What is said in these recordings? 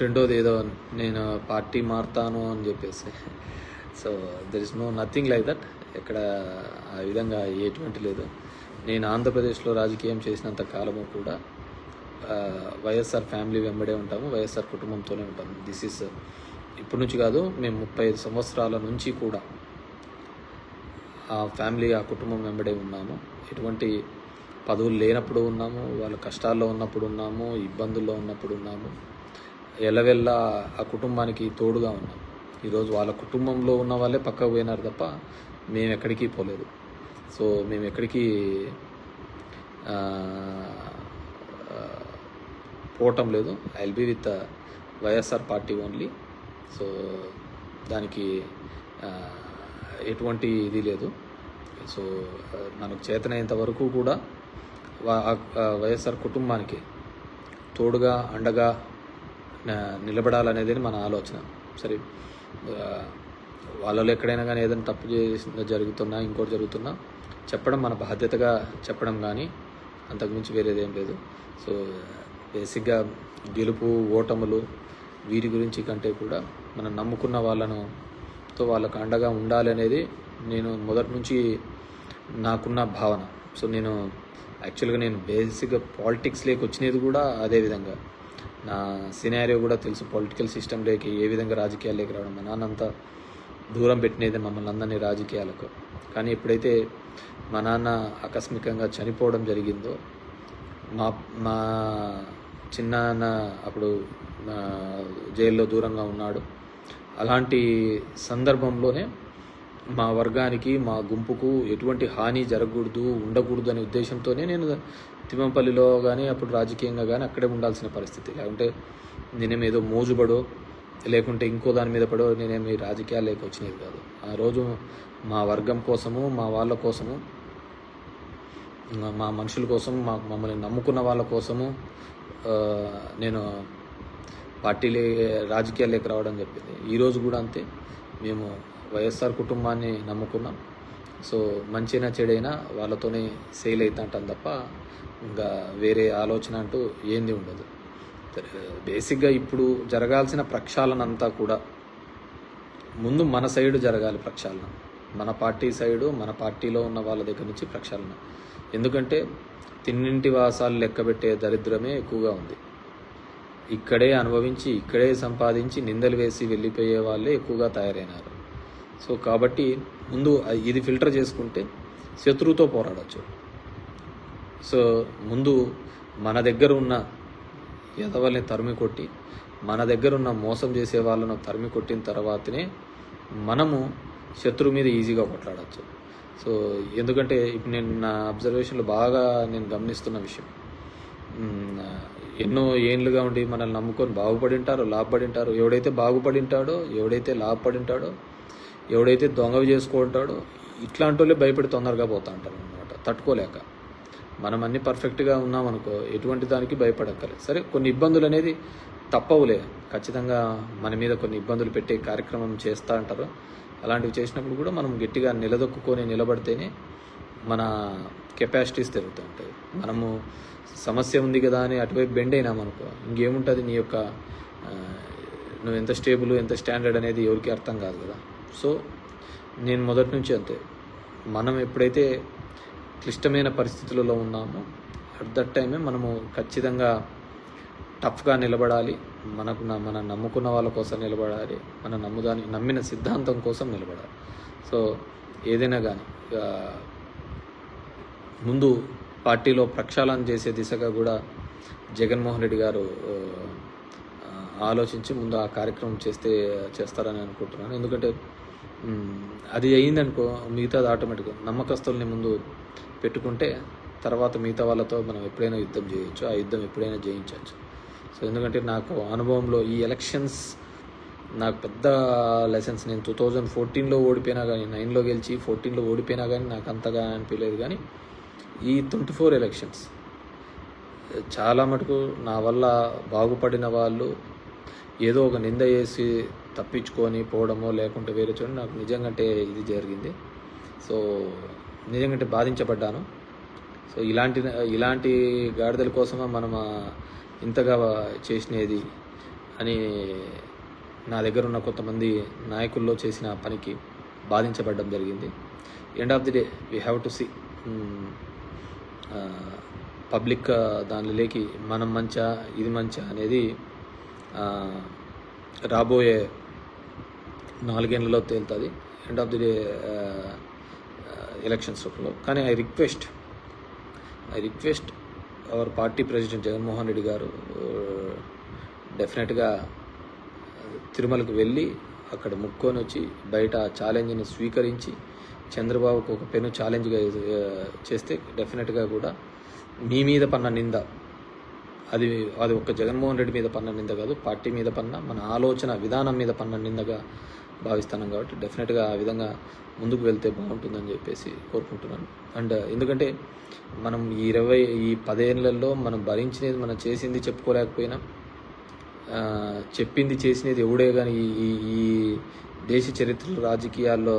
రెండోది ఏదో నేను పార్టీ మారుతాను అని చెప్పేసి. So there is nothing like that. ఎక్కడ ఆ విధంగా ఎటువంటి లేదు. నేను ఆంధ్రప్రదేశ్లో రాజకీయం చేసినంత కాలము కూడా వైఎస్ఆర్ ఫ్యామిలీ వెంబడే ఉంటాము, వైఎస్ఆర్ కుటుంబంతోనే ఉంటాము. దిస్ ఈస్ ఇప్పటి నుంచి కాదు, మేము 35 సంవత్సరాల నుంచి కూడా ఆ ఫ్యామిలీ, ఆ కుటుంబం వెంబడే ఉన్నాము. ఎటువంటి పదవులు లేనప్పుడు ఉన్నాము, వాళ్ళ కష్టాల్లో ఉన్నప్పుడు ఉన్నాము, ఇబ్బందుల్లో ఉన్నప్పుడు ఉన్నాము. ఎలవెల్లా ఆ కుటుంబానికి తోడుగా ఉన్నాం. ఈరోజు వాళ్ళ కుటుంబంలో ఉన్న వాళ్ళే పక్కకు పోయినారు తప్ప మేము ఎక్కడికి పోలేదు. సో మేము ఎక్కడికి పోవటం లేదు. I will be with YSR party only. So దానికి ఎటువంటి ఇది లేదు. సో మనకు చేతనైనంత వరకు కూడా వైఎస్ఆర్ కుటుంబానికి తోడుగా అండగా నిలబడాలనేది మన ఆలోచన. సరే, వాళ్ళలో ఎక్కడైనా కానీ ఏదైనా తప్పు చేసిన జరుగుతున్నా, ఇంకోటి జరుగుతున్నా చెప్పడం మన బాధ్యతగా చెప్పడం, కానీ అంతకుమించి వేరేది ఏం లేదు. సో బేసిక్గా గెలుపు ఓటములు వీటి గురించి కంటే కూడా మనం నమ్ముకున్న వాళ్ళకు అండగా ఉండాలి అనేది నేను మొదటి నుంచి నాకున్న భావన. సో నేను యాక్చువల్గా బేసిక్గా పాలిటిక్స్లోకి వచ్చినది కూడా అదే విధంగా. నా సినారియో కూడా తెలుసు, పొలిటికల్ సిస్టంలోకి ఏ విధంగా రాజకీయాల్లోకి రావడం. మా నాన్న అంతా దూరం పెట్టినది మమ్మల్ని అందరినీ రాజకీయాలకు. కానీ ఎప్పుడైతే మా నాన్న ఆకస్మికంగా చనిపోవడం జరిగిందో, మా చిన్నాన్న అప్పుడు జైల్లో దూరంగా ఉన్నాడు. అలాంటి సందర్భంలోనే మా వర్గానికి, మా గుంపుకు ఎటువంటి హాని జరగకూడదు, ఉండకూడదు అనే ఉద్దేశంతోనే నేను తిమ్మంపల్లిలో కానీ అప్పుడు రాజకీయంగా కానీ అక్కడే ఉండాల్సిన పరిస్థితి. లేకుంటే నేనేమేదో మోజుపడో లేకుంటే ఇంకో దాని మీద పడో నేనేమి రాజకీయాల్లోకి వచ్చినది కాదు. ఆ రోజు మా వర్గం కోసము, మా వాళ్ళ కోసము, మా మనుషుల కోసం, మమ్మల్ని నమ్ముకున్న వాళ్ళ కోసము నేను రాజకీయాల్లోకి రావడం చెప్పింది. ఈరోజు కూడా అంతే. మేము వైఎస్ఆర్ కుటుంబాన్ని నమ్ముకున్నాం. సో మంచైనా చెడైనా వాళ్ళతోనే సేల్ అవుతుంటాం తప్ప ఇంకా వేరే ఆలోచన అంటూ ఏంది ఉండదు. బేసిక్గా ఇప్పుడు జరగాల్సిన ప్రక్షాళన అంతా కూడా ముందు మన సైడు జరగాలి. ప్రక్షాళన మన పార్టీ సైడు, మన పార్టీలో ఉన్న వాళ్ళ దగ్గర నుంచి ప్రక్షాళన. ఎందుకంటే తిన్నింటి వాసాలు లెక్కబెట్టే దరిద్రమే ఎక్కువగా ఉంది. ఇక్కడే అనుభవించి, ఇక్కడే సంపాదించి నిందలు వేసి వెళ్ళిపోయే వాళ్ళే ఎక్కువగా తయారైనారు. సో కాబట్టి ముందు ఇది ఫిల్టర్ చేసుకుంటే శత్రువుతో పోరాడచ్చు. సో ముందు మన దగ్గర ఉన్న ఎదవల్ని తరిమి కొట్టి, మన దగ్గర ఉన్న మోసం చేసే వాళ్ళను తరిమి కొట్టిన తర్వాతనే మనము శత్రువు మీద ఈజీగా కొట్లాడచ్చు. సో ఎందుకంటే ఇప్పుడు నేను నా అబ్జర్వేషన్లో బాగా నేను గమనిస్తున్న విషయం, ఎన్నో ఏండ్లుగా ఉండి మనల్ని నమ్ముకొని బాగుపడి ఉంటారు, లాభపడి ఉంటారు. ఎవడైతే బాగుపడి ఉంటాడో, ఎవడైతే లాభపడి ఉంటాడో, ఎవడైతే దొంగవి చేసుకుంటాడో ఇట్లాంటి వాళ్ళే భయపడి తొందరగా పోతూ ఉంటారు అనమాట, తట్టుకోలేక. మనం అన్నీ పర్ఫెక్ట్గా ఉన్నామనుకో ఎటువంటి దానికి భయపడక్కర్లేదు. సరే, కొన్ని ఇబ్బందులు అనేది తప్పవులే, ఖచ్చితంగా మన మీద కొన్ని ఇబ్బందులు పెట్టే కార్యక్రమం చేస్తూ ఉంటారు. అలాంటివి చేసినప్పుడు కూడా మనం గట్టిగా నిలదొక్కుని నిలబడితేనే మన కెపాసిటీస్ పెరుగుతూ ఉంటాయి. మనము సమస్య ఉంది కదా అని అటువైపు బెండ్ అయినామనుకో ఇంకేముంటుంది, నీ యొక్క నువ్వు ఎంత స్టేబుల్, ఎంత స్టాండర్డ్ అనేది ఎవరికి అర్థం కాదు కదా. సో నేను మొదటి నుంచి అంతే, మనం ఎప్పుడైతే క్లిష్టమైన పరిస్థితులలో ఉన్నామో అట్ దట్ టైమే మనము ఖచ్చితంగా టఫ్గా నిలబడాలి. మనం నమ్ముకున్న వాళ్ళ కోసం నిలబడాలి, మన నమ్మిన సిద్ధాంతం కోసం నిలబడాలి. సో ఏదైనా కానీ ముందు పార్టీలో ప్రక్షాళన చేసే దిశగా కూడా జగన్మోహన్ రెడ్డి గారు ఆలోచించి ముందు ఆ కార్యక్రమం చేస్తారని అనుకుంటున్నాను. ఎందుకంటే అది అయిందనుకో మిగతాది ఆటోమేటిక్గా నమ్మకస్తుల్ని ముందు పెట్టుకుంటే తర్వాత మిగతా వాళ్ళతో మనం ఎప్పుడైనా యుద్ధం చేయొచ్చు, ఆ యుద్ధం ఎప్పుడైనా జయించవచ్చు. సో ఎందుకంటే నాకు అనుభవంలో ఈ ఎలక్షన్స్ నాకు పెద్ద లెసన్స్. నేను 2014లో ఓడిపోయినా కానీ, 9లో గెలిచి 14లో ఓడిపోయినా కానీ నాకు అంతగా అనిపించలేదు. కానీ ఈ 24 ఎలక్షన్స్ చాలా మటుకు నా వల్ల బాగుపడిన వాళ్ళు ఏదో ఒక నింద చేసి తప్పించుకొని పోవడమో లేకుంటే వేరే చూడండి నాకు నిజంగా ఇది జరిగింది. సో నిజంగా బాధించబడ్డాను. సో ఇలాంటి గాడిదల కోసమే మనం ఇంతగా చేసినది. అని నా దగ్గర ఉన్న కొంతమంది నాయకుల్లో చేసిన పనికి బాధించబడడం జరిగింది. End of the day we have to see public దానిలోకి మనం మంచా ఇది మంచా అనేది రాబోయే 4 ఏళ్లలో తేలుతుంది. End of the day elections రూపంలో. కానీ I request our party president Jaganmohan Reddy గారు డెఫినెట్గా తిరుమలకు వెళ్ళి అక్కడ ముక్కొని వచ్చి బయట ఛాలెంజ్ని స్వీకరించి చంద్రబాబుకు ఒక పెను ఛాలెంజ్గా చేస్తే డెఫినెట్గా కూడా మీ మీద పన్న నింద అది ఒక్క జగన్మోహన్ రెడ్డి మీద పన్న నింద కాదు, పార్టీ మీద పన్న మన ఆలోచన విధానం మీద పన్న నిందగా భావిస్తున్నాం. కాబట్టి డెఫినెట్గా ఆ విధంగా ముందుకు వెళ్తే బాగుంటుందని చెప్పేసి కోరుకుంటున్నాను. అండ్ ఎందుకంటే మనం ఈ 10 ఏళ్లలో మనం భరించినది, మనం చేసింది చెప్పుకోలేకపోయినా చెప్పింది చేసినది ఎవడే కానీ ఈ దేశ చరిత్రలో రాజకీయాల్లో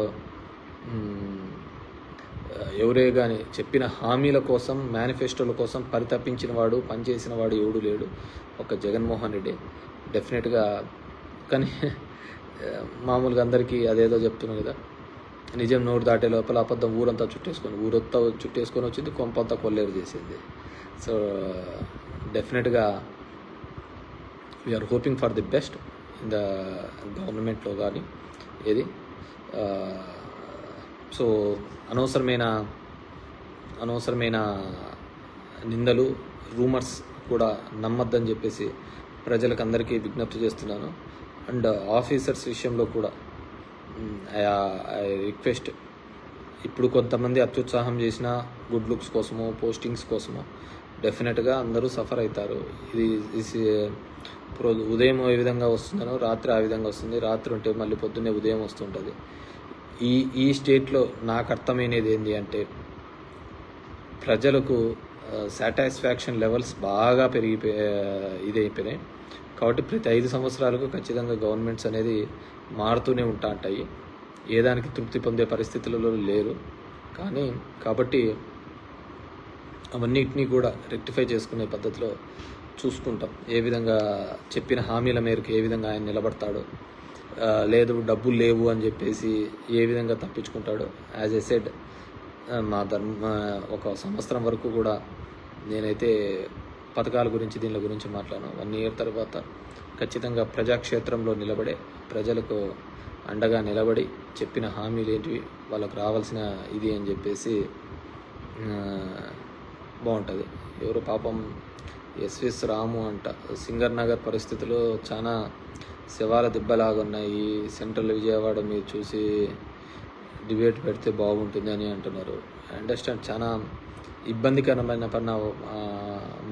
ఎవరే కానీ చెప్పిన హామీల కోసం, మేనిఫెస్టోల కోసం పరితపించిన వాడు, పనిచేసిన వాడు ఎవడు లేడు, ఒక జగన్మోహన్ రెడ్డి. డెఫినెట్గా కానీ మామూలుగా అందరికీ అదేదో చెప్తున్నాను కదా, నిజం నోరు దాటే లోపల అబద్ధం ఊరంతా చుట్టేసుకొని వచ్చింది, కొంపంతా కొల్లేరు చేసింది. సో డెఫినెట్గా we are hoping for the best in the గవర్నమెంట్లో కానీ ఏది. సో అనవసరమైన నిందలు, రూమర్స్ కూడా నమ్మద్దని చెప్పేసి ప్రజలకు అందరికీ విజ్ఞప్తి చేస్తున్నాను. అండ్ ఆఫీసర్స్ విషయంలో కూడా ఐ రిక్వెస్ట్, ఇప్పుడు కొంతమంది అత్యుత్సాహం చేసిన గుడ్ లుక్స్ కోసమో, పోస్టింగ్స్ కోసమో డెఫినెట్గా అందరూ సఫర్ అవుతారు. ఇది ఉదయం ఏ విధంగా వస్తుందనో రాత్రి ఆ విధంగా వస్తుంది. రాత్రి ఉంటే మళ్ళీ పొద్దున్నే ఉదయం వస్తుంటుంది. ఈ స్టేట్లో నాకు అర్థమైనది ఏంటి అంటే, ప్రజలకు సాటిస్ఫాక్షన్ లెవెల్స్ బాగా ఇదైపోయినాయి. కాబట్టి ప్రతి 5 సంవత్సరాలకు ఖచ్చితంగా గవర్నమెంట్స్ అనేది మారుతూనే ఉంటాయి. ఏదానికి తృప్తి పొందే పరిస్థితులలో లేరు. కాబట్టి అవన్నిటినీ కూడా రెక్టిఫై చేసుకునే పద్ధతిలో చూసుకుంటాం. ఏ విధంగా చెప్పిన హామీల మేరకు ఏ విధంగా ఆయన నిలబడతాడో, లేదు డబ్బులు లేవు అని చెప్పేసి ఏ విధంగా తప్పించుకుంటాడో. యాజ్ ఎ సెడ్, ఒక సంవత్సరం వరకు కూడా నేనైతే పథకాల గురించి దీని గురించి మాట్లాడాను. 1 year తర్వాత ఖచ్చితంగా ప్రజాక్షేత్రంలో నిలబడే, ప్రజలకు అండగా నిలబడి చెప్పిన హామీలు ఏంటివి, వాళ్ళకు రావాల్సిన ఇది అని చెప్పేసి బాగుంటుంది. ఎవరు పాపం ఎస్విఎస్ రాము అంట, సింగర్ నగర్ పరిస్థితులు చాలా శవాల దిబ్బలాగా ఉన్నాయి. సెంట్రల్ విజయవాడ మీరు చూసి డిబేట్ పెడితే బాగుంటుంది అని అంటున్నారు. ఐ అండర్స్టాండ్, చాలా ఇబ్బందికరమైన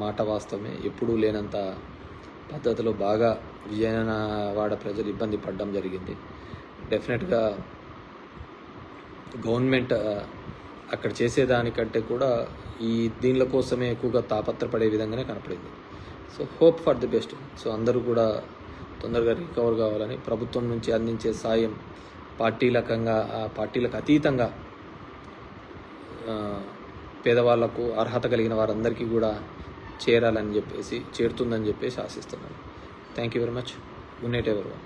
మాట వాస్తవమే. ఎప్పుడూ లేనంత పద్ధతిలో బాగా విజయవాడ ప్రజలు ఇబ్బంది పడడం జరిగింది. డెఫినెట్గా గవర్నమెంట్ అక్కడ చేసేదానికంటే కూడా దీనిల కోసమే ఎక్కువగా తాపత్రపడే విధంగానే కనపడింది. So hope for the best. So అందరూ కూడా తొందరగా రికవర్ కావాలని, ప్రభుత్వం నుంచి అందించే సాయం పార్టీలకు అతీతంగా పేదవాళ్లకు, అర్హత కలిగిన వారందరికీ కూడా చేరుతుందని చెప్పేసి ఆశిస్తున్నాను. Thank you very much. Good night everyone.